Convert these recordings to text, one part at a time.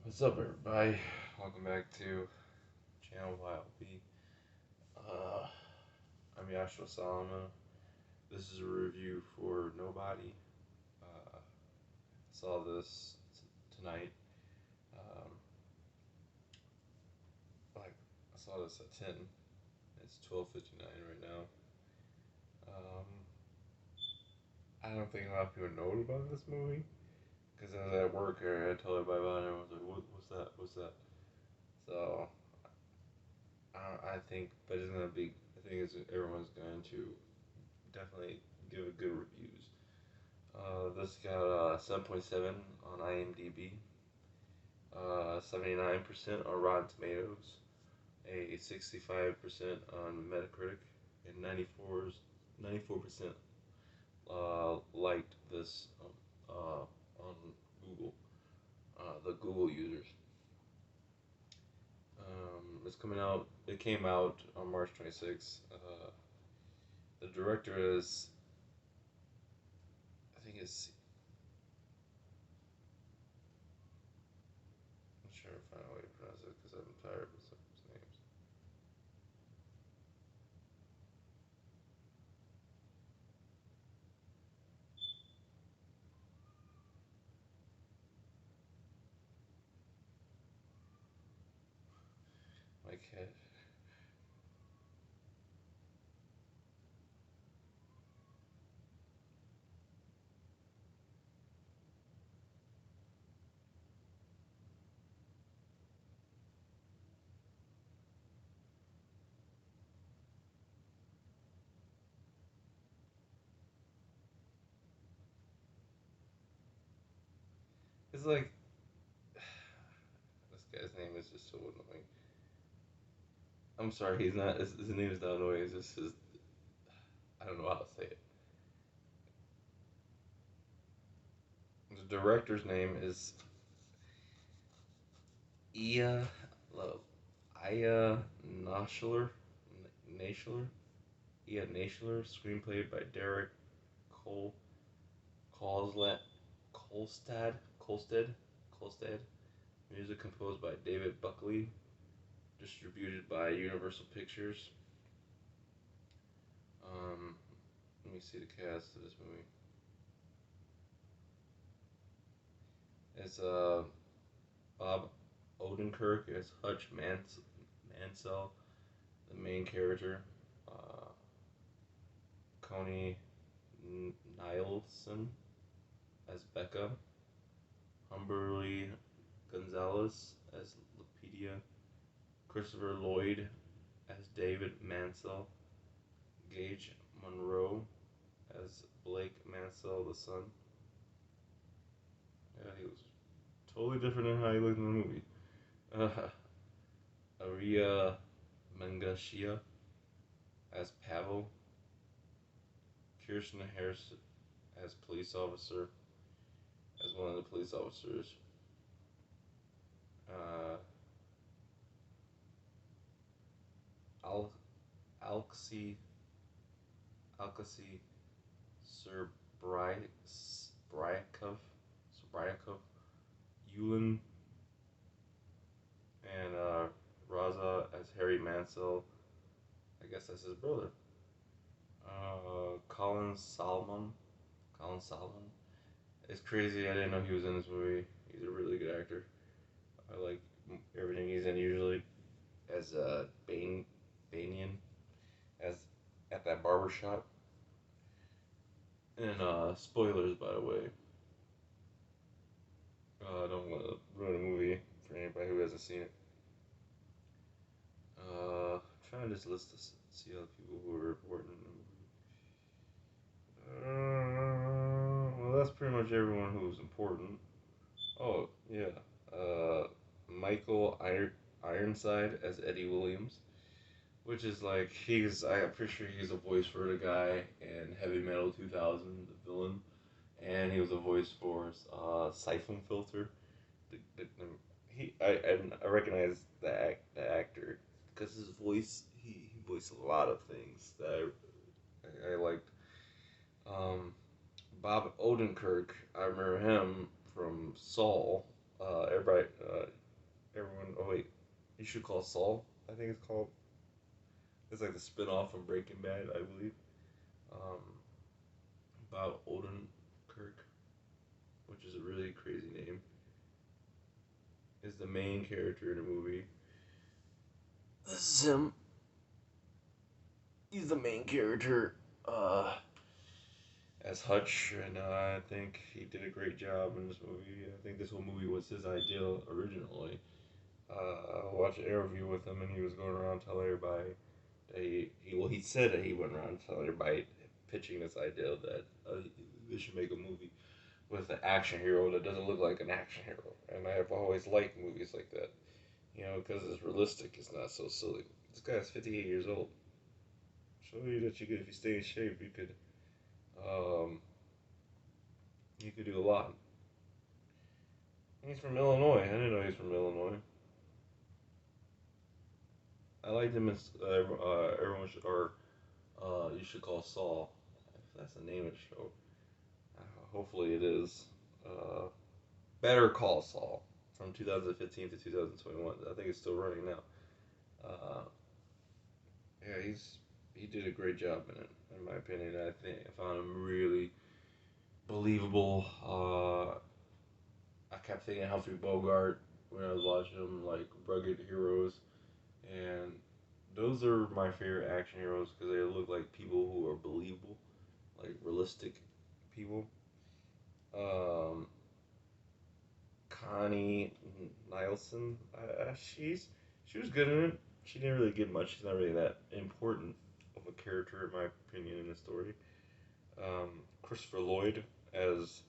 What's up, everybody? Welcome back to channel Y.O.B. Uh, I'm Yashua Solomon. This is a review for Nobody. Saw this tonight. Um, I saw this at 10. It's 12:59 right now. Um, I don't think a lot of people know about this movie because I was at work and I told everybody about it. And I was like, "What's that? What's that?" So I think, but it's gonna be. I think everyone's going to definitely give it good reviews. This got 7.7 on IMDb, 79% on Rotten Tomatoes, a 65% on Metacritic, and 94% liked this on Google, the Google users. It's coming out. It came out on March 26th. The director is, I think it's, I'm not sure if I find a way to pronounce it because I'm tired of some names. My cat. It's like this guy's name is just so annoying. I'm sorry, he's not. His name is not annoying. It's just his. I don't know how to say it. The director's name is Ia Aya Nashler. Nashler. Ia Nashler. Screenplay by Derek Cole Colslet Colstead Colstead. Music composed by David Buckley. Distributed by Universal Pictures. Um, Let me see the cast of this movie. It's Bob Odenkirk as Hutch Mansell, the main character. Uh, Coney Nielsen as Becca. Humberly Gonzalez as Lapedia. Christopher Lloyd as David Mansell. Gage Monroe as Blake Mansell, the son. Yeah, he was totally different than how he looked in the movie. Uh, Aria Mangashia as Pavel. Kirsten Harris as police officer, as one of the police officers. Uh, Al Alexei Alexei Sbryakov, Yulin, and Raza as Harry Mansell. I guess that's his brother. Colin Salmon. Colin Salmon. It's crazy. I didn't know he was in this movie. He's a really good actor. I like everything he's in usually. As Banian, as at that barber shop. And spoilers, by the way. I don't want to ruin a movie for anybody who hasn't seen it. I'm trying to just list this, see all the people who are important in the movie. Well, that's pretty much everyone who's important. Oh, yeah. Michael Ironside as Eddie Williams, which is like, I'm pretty sure he's a voice for the guy in Heavy Metal 2000, the villain. And he was a voice for Siphon Filter. I recognize the actor because his voice, he voiced a lot of things that I liked. Um, Bob Odenkirk, I remember him from Saul. Everybody, You Should Call Saul, I think it's called. It's like the spin off from Breaking Bad, I believe. Um, Bob Odenkirk, which is a really crazy name, is the main character in the movie. This is him. He's the main character as Hutch, and I think he did a great job in this movie. I think this whole movie was his idea originally. I watched an interview with him, and he was going around telling everybody that he said that he went around telling everybody, pitching this idea that they should make a movie with an action hero that doesn't look like an action hero. And I have always liked movies like that, because it's realistic. It's not so silly. This guy's 58 years old. Show you that you could, if you stay in shape, um, you could do a lot. He's from Illinois. I didn't know he's from Illinois. I liked him as everyone should, or You Should Call Saul. If that's the name of the show. Hopefully it is. Uh, Better Call Saul from 2015 to 2021. I think it's still running now. Uh, yeah, he did a great job in it, in my opinion. I found him really believable. I kept thinking Humphrey Bogart when I was watching him, like rugged heroes, and those are my favorite action heroes because they look like people who are believable, like realistic people. Um, Connie Nielsen, she was good in it. She didn't really get much. She's not really that important of a character, in my opinion, in the story. Christopher Lloyd as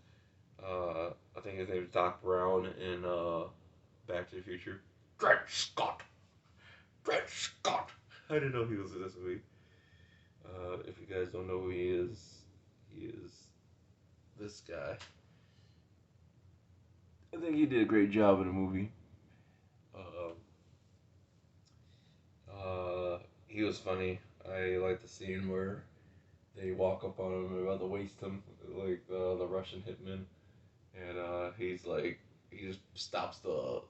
I think his name is Doc Brown in Back to the Future. Dred Scott. Dred Scott. I didn't know he was in this movie. If you guys don't know who he is this guy. I think he did a great job in the movie. Uh, he was funny. I like the scene where they walk up on him and about to waste him, like the Russian hitman, and he's like, he just stops the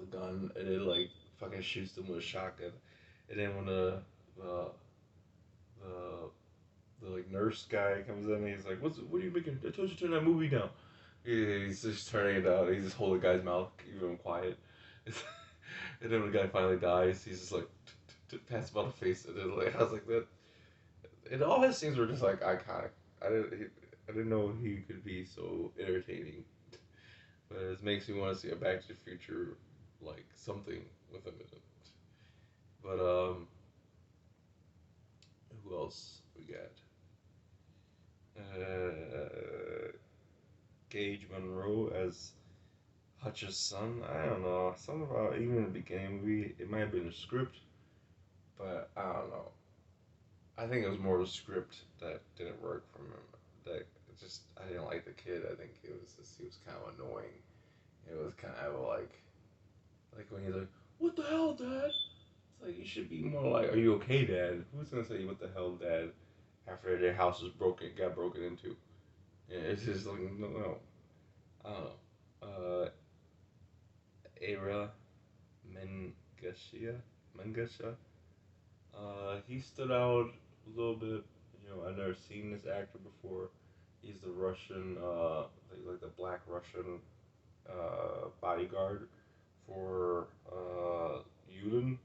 gun and it like fucking shoots him with a shotgun, and then when the the the like nurse guy comes in, and he's like, what are you making? I told you to turn that movie down. He's just turning it down. He's just holding the guy's mouth, keeping him quiet. And then when the guy finally dies, he's just like pats him on the face, and then like I was like that. And all his scenes were just like iconic. I didn't know he could be so entertaining, but it makes me want to see a Back to the Future, like something with him in it. But who else we got? Gage Monroe as Hutch's son. I don't know. Something about even in the beginning movie, it might have been a script, but I don't know. I think it was more of a script that didn't work for him. That just I didn't like the kid. I think it was just, he was kind of annoying. It was kind of like when he's like, "What the hell, Dad?" It's like you should be more like, "Are you okay, Dad?" Who's gonna say, "What the hell, Dad?" After their house was got broken into. Yeah, it's just like no. I don't know. Era Mengesha. Mengesha. He stood out a little bit. I've never seen this actor before. He's the Russian, like the black Russian bodyguard for Yulin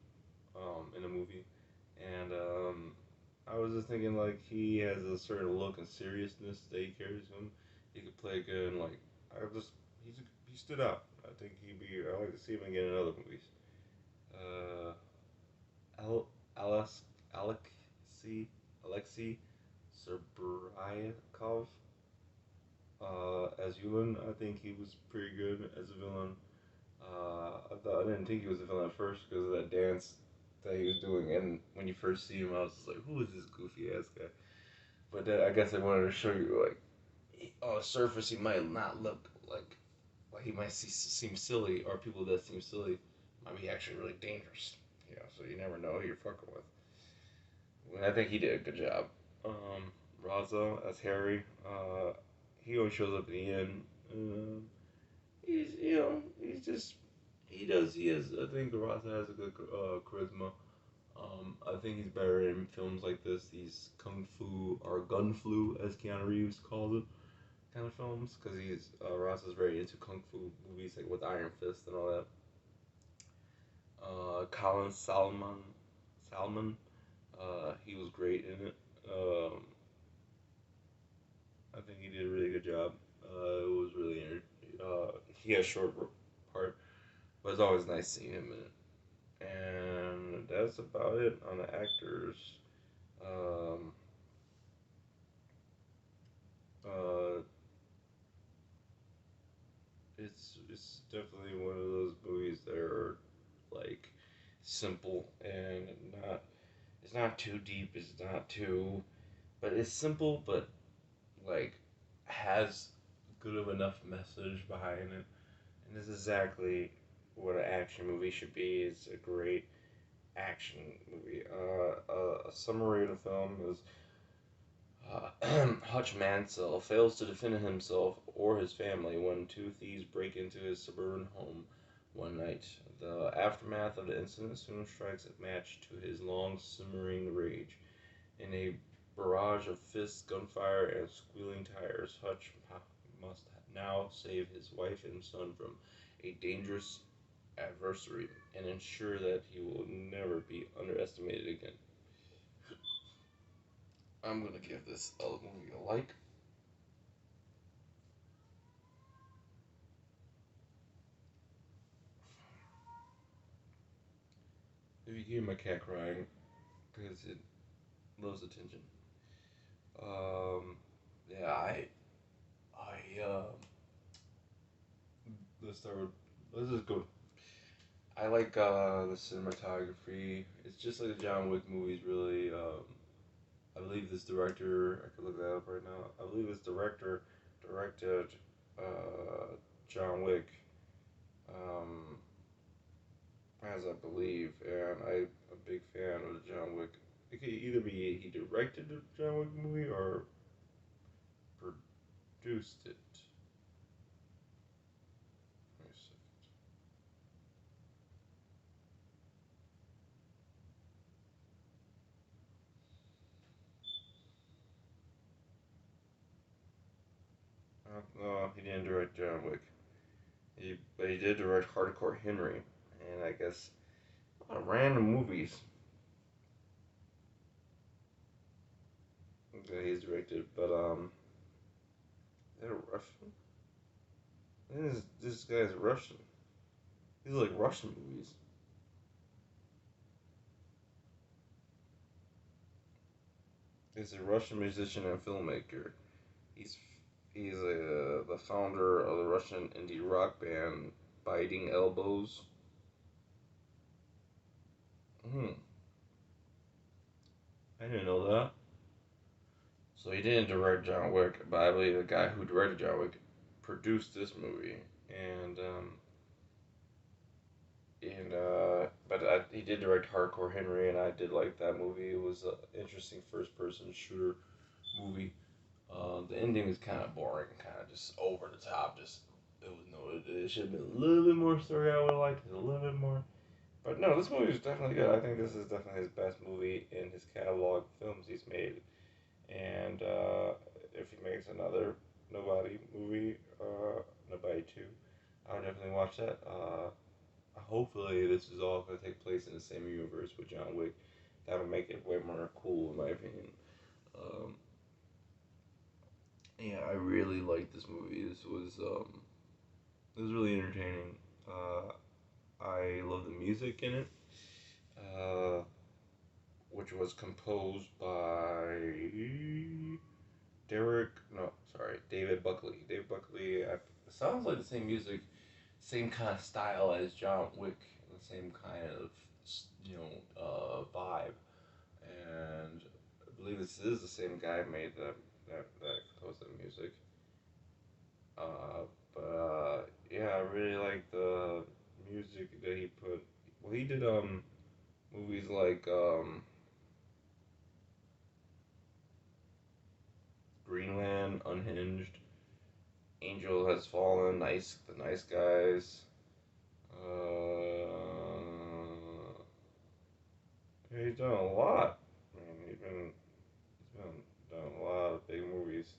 in the movie. And I was just thinking, like, he has a certain look and seriousness that he carries him. He could play good, and, like, I just, he stood out. I like to see him again in other movies. Uh, Al, Alex, Alexei Serbrayakov as Yulin. I think he was pretty good as a villain. I didn't think he was a villain at first because of that dance that he was doing, and when you first see him, I was just like, "Who is this goofy ass guy?" But then I guess I wanted to show you, like, on the surface, he might not look like he might seem silly, or people that seem silly might be actually really dangerous. So you never know who you're fucking with. And I think he did a good job. Raza as Harry, he always shows up at the end. He's just He does. He has. I think Ross has a good charisma. I think he's better in films like this. These kung fu or gun flu, as Keanu Reeves calls it, kind of films, because he's Ross is very into kung fu movies, like with Iron Fist and all that. Colin Salmon, he was great in it. I think he did a really good job. It was really he had a short part, but it's always nice seeing him in it. And that's about it on the actors. Um, uh, it's definitely one of those movies that are like simple and not it's not too deep. It's not too, but it's simple, but like has good of enough message behind it. And this is exactly what an action movie should be. It's a great action movie. A summary of the film is Hutch Mansell fails to defend himself or his family when two thieves break into his suburban home one night. The aftermath of the incident soon strikes a match to his long simmering rage. In a barrage of fists, gunfire, and squealing tires, Hutch must now save his wife and son from a dangerous adversary and ensure that he will never be underestimated again. I'm gonna give this movie a like. If you hear my cat crying, because it loves attention. Um, yeah, let's start with, let's just go. I like the cinematography. It's just like the John Wick movies, really. I believe this director, I could look that up right now. I believe this director directed John Wick, um, as I believe, and I'm a big fan of the John Wick. It could either be he directed the John Wick movie or produced it. Let me see. No, he didn't direct John Wick. But he did direct Hardcore Henry, and I guess a lot of random movies that he's directed. But is that a Russian? I think this guy's Russian. These are like Russian movies. He's a Russian musician and filmmaker. He's he's the founder of the Russian indie rock band Biting Elbows. Hmm, I didn't know that. So he didn't direct John Wick, but I believe the guy who directed John Wick produced this movie, and he did direct Hardcore Henry, and I did like that movie. It was an interesting first-person shooter movie. The ending was kind of boring, kind of just over the top. Just it was no, it should have been a little bit more story. I would have liked it a little bit more. But no, this movie is definitely good. I think this is definitely his best movie in his catalog of films he's made. And if he makes another Nobody movie, Nobody 2, I'll definitely watch that. Hopefully, this is all going to take place in the same universe with John Wick. That'll make it way more cool, in my opinion. Um, yeah, I really liked this movie. It was really entertaining. I love the music in it, uh, which was composed by Derek. No, sorry, David Buckley. David Buckley. It sounds like the same music, same kind of style as John Wick, the same kind of vibe. And I believe this is the same guy made that composed that music. But yeah, I really like the music that he put. Well, he did movies like Greenland, Unhinged, Angel Has Fallen, The Nice Guys. he's done a lot. I mean, he's been done a lot of big movies.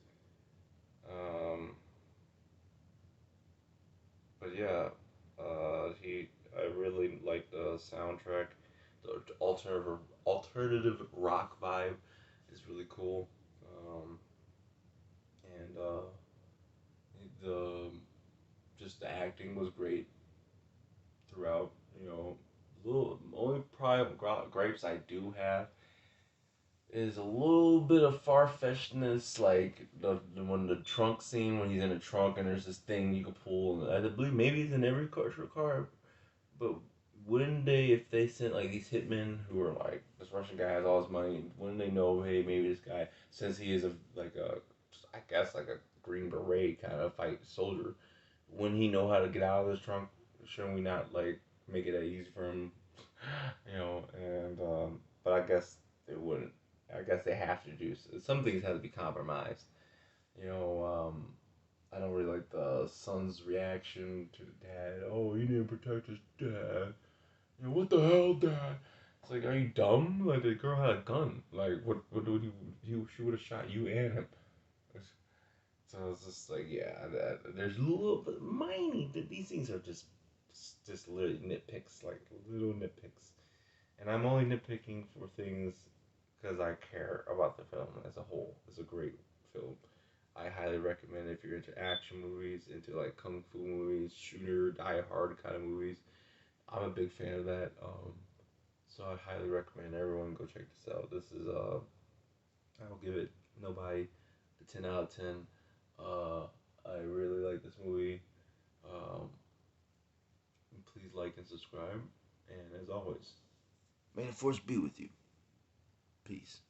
Um, but yeah, I really like the soundtrack. The alternative rock vibe is really cool. Um, and the just the acting was great throughout. You know, little only probably gripes I do have is a little bit of far fetchedness, like the when the trunk scene when he's in a trunk and there's this thing you can pull. And I believe maybe it's in every car, but wouldn't they, if they sent like these hitmen who are like this Russian guy has all his money, wouldn't they know, hey, maybe this guy, since he is a like a I guess like a green beret kind of fight soldier, wouldn't he know how to get out of this trunk? Shouldn't we not like make it that easy for him? You know, and but I guess they wouldn't. I guess they have to do some things have to be compromised. You know, I don't really like the son's reaction to the dad. Oh, you need to protect his dad. You know, what the hell, dad? It's like, are you dumb? Like the girl had a gun. Like, what would you? She would have shot you and him. So it's just like, yeah, there's a little bit minor. These things are just literally nitpicks, like little nitpicks. And I'm only nitpicking for things because I care about the film as a whole. It's a great film. I highly recommend if you're into action movies, into like kung fu movies, shooter, die hard kind of movies. I'm a big fan of that. So I highly recommend everyone go check this out. This is I'll give it nobody a 10 out of 10. Uh, I really like this movie. Um, please like and subscribe. And as always, may the force be with you. Peace.